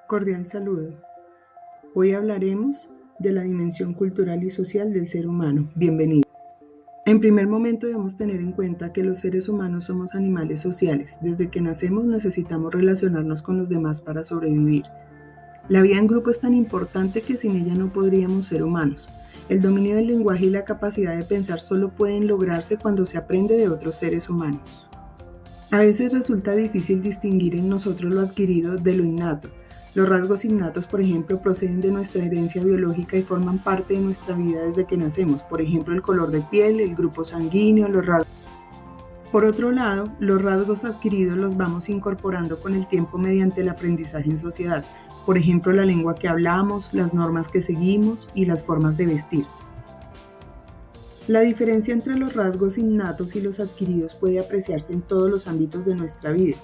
Cordial saludo. Hoy hablaremos de la dimensión cultural y social del ser humano. Bienvenido. En primer momento debemos tener en cuenta que los seres humanos somos animales sociales. Desde que nacemos necesitamos relacionarnos con los demás para sobrevivir. La vida en grupo es tan importante que sin ella no podríamos ser humanos. El dominio del lenguaje y la capacidad de pensar solo pueden lograrse cuando se aprende de otros seres humanos. A veces resulta difícil distinguir en nosotros lo adquirido de lo innato. Los rasgos innatos, por ejemplo, proceden de nuestra herencia biológica y forman parte de nuestra vida desde que nacemos. Por ejemplo, el color de piel, el grupo sanguíneo, los rasgos. Por otro lado, los rasgos adquiridos los vamos incorporando con el tiempo mediante el aprendizaje en sociedad. Por ejemplo, la lengua que hablamos, las normas que seguimos y las formas de vestir. La diferencia entre los rasgos innatos y los adquiridos puede apreciarse en todos los ámbitos de nuestra vida.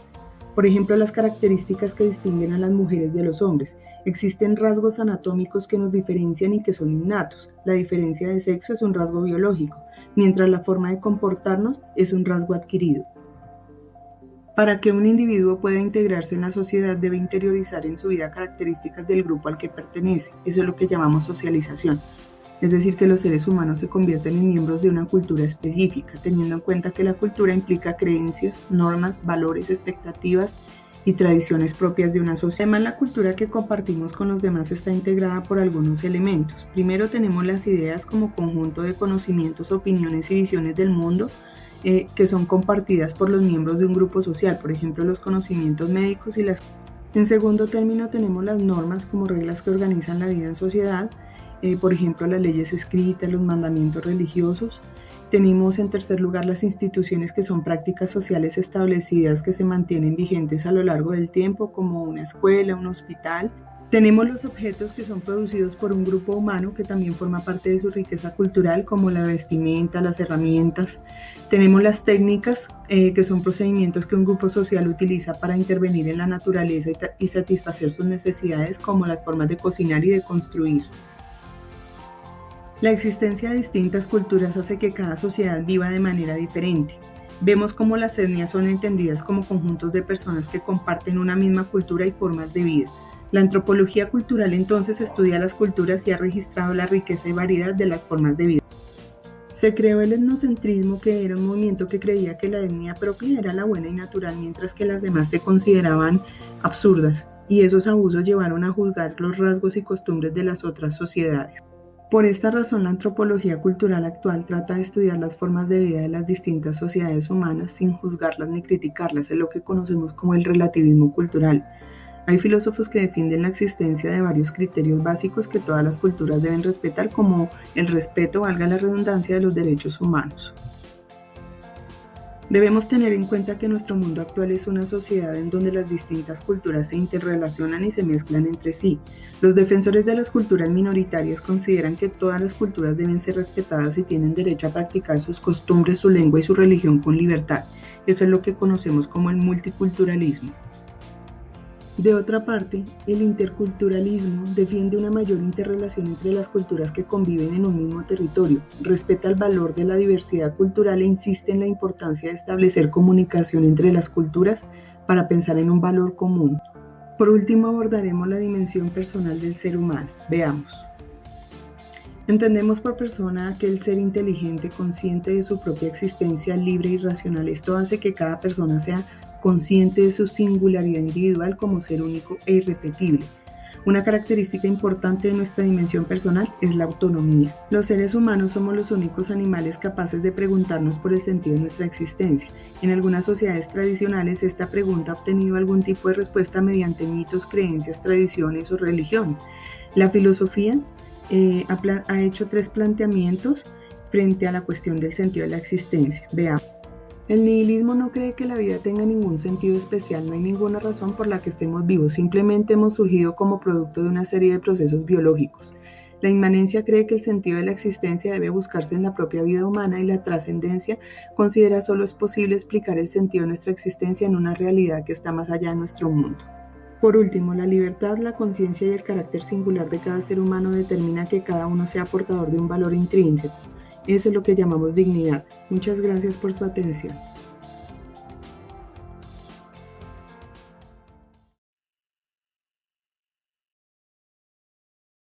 Por ejemplo, las características que distinguen a las mujeres de los hombres. Existen rasgos anatómicos que nos diferencian y que son innatos. La diferencia de sexo es un rasgo biológico, mientras la forma de comportarnos es un rasgo adquirido. Para que un individuo pueda integrarse en la sociedad, debe interiorizar en su vida características del grupo al que pertenece. Eso es lo que llamamos socialización. Es decir, que los seres humanos se convierten en miembros de una cultura específica, teniendo en cuenta que la cultura implica creencias, normas, valores, expectativas y tradiciones propias de una sociedad. Además, la cultura que compartimos con los demás está integrada por algunos elementos. Primero tenemos las ideas como conjunto de conocimientos, opiniones y visiones del mundo que son compartidas por los miembros de un grupo social, por ejemplo, los conocimientos médicos y las... En segundo término tenemos las normas como reglas que organizan la vida en sociedad. Por ejemplo, las leyes escritas, los mandamientos religiosos. Tenemos en tercer lugar las instituciones que son prácticas sociales establecidas que se mantienen vigentes a lo largo del tiempo, como una escuela, un hospital. Tenemos los objetos que son producidos por un grupo humano que también forma parte de su riqueza cultural, como la vestimenta, las herramientas. Tenemos las técnicas, que son procedimientos que un grupo social utiliza para intervenir en la naturaleza y satisfacer sus necesidades, como las formas de cocinar y de construir. La existencia de distintas culturas hace que cada sociedad viva de manera diferente. Vemos cómo las etnias son entendidas como conjuntos de personas que comparten una misma cultura y formas de vida. La antropología cultural entonces estudia las culturas y ha registrado la riqueza y variedad de las formas de vida. Se creó el etnocentrismo, que era un movimiento que creía que la etnia propia era la buena y natural, mientras que las demás se consideraban absurdas, y esos abusos llevaron a juzgar los rasgos y costumbres de las otras sociedades. Por esta razón, la antropología cultural actual trata de estudiar las formas de vida de las distintas sociedades humanas sin juzgarlas ni criticarlas, es lo que conocemos como el relativismo cultural. Hay filósofos que defienden la existencia de varios criterios básicos que todas las culturas deben respetar, como el respeto, valga la redundancia, de los derechos humanos. Debemos tener en cuenta que nuestro mundo actual es una sociedad en donde las distintas culturas se interrelacionan y se mezclan entre sí. Los defensores de las culturas minoritarias consideran que todas las culturas deben ser respetadas y tienen derecho a practicar sus costumbres, su lengua y su religión con libertad. Eso es lo que conocemos como el multiculturalismo. De otra parte, el interculturalismo defiende una mayor interrelación entre las culturas que conviven en un mismo territorio, respeta el valor de la diversidad cultural e insiste en la importancia de establecer comunicación entre las culturas para pensar en un valor común. Por último, abordaremos la dimensión personal del ser humano. Veamos. Entendemos por persona aquel ser inteligente, consciente de su propia existencia, libre y racional. Esto hace que cada persona sea consciente de su singularidad individual como ser único e irrepetible. Una característica importante de nuestra dimensión personal es la autonomía. Los seres humanos somos los únicos animales capaces de preguntarnos por el sentido de nuestra existencia. En algunas sociedades tradicionales, esta pregunta ha obtenido algún tipo de respuesta mediante mitos, creencias, tradiciones o religión. La filosofía ha hecho 3 planteamientos frente a la cuestión del sentido de la existencia. Veamos. El nihilismo no cree que la vida tenga ningún sentido especial, no hay ninguna razón por la que estemos vivos, simplemente hemos surgido como producto de una serie de procesos biológicos. La inmanencia cree que el sentido de la existencia debe buscarse en la propia vida humana y la trascendencia considera solo es posible explicar el sentido de nuestra existencia en una realidad que está más allá de nuestro mundo. Por último, la libertad, la conciencia y el carácter singular de cada ser humano determina que cada uno sea portador de un valor intrínseco. Eso es lo que llamamos dignidad. Muchas gracias por su atención.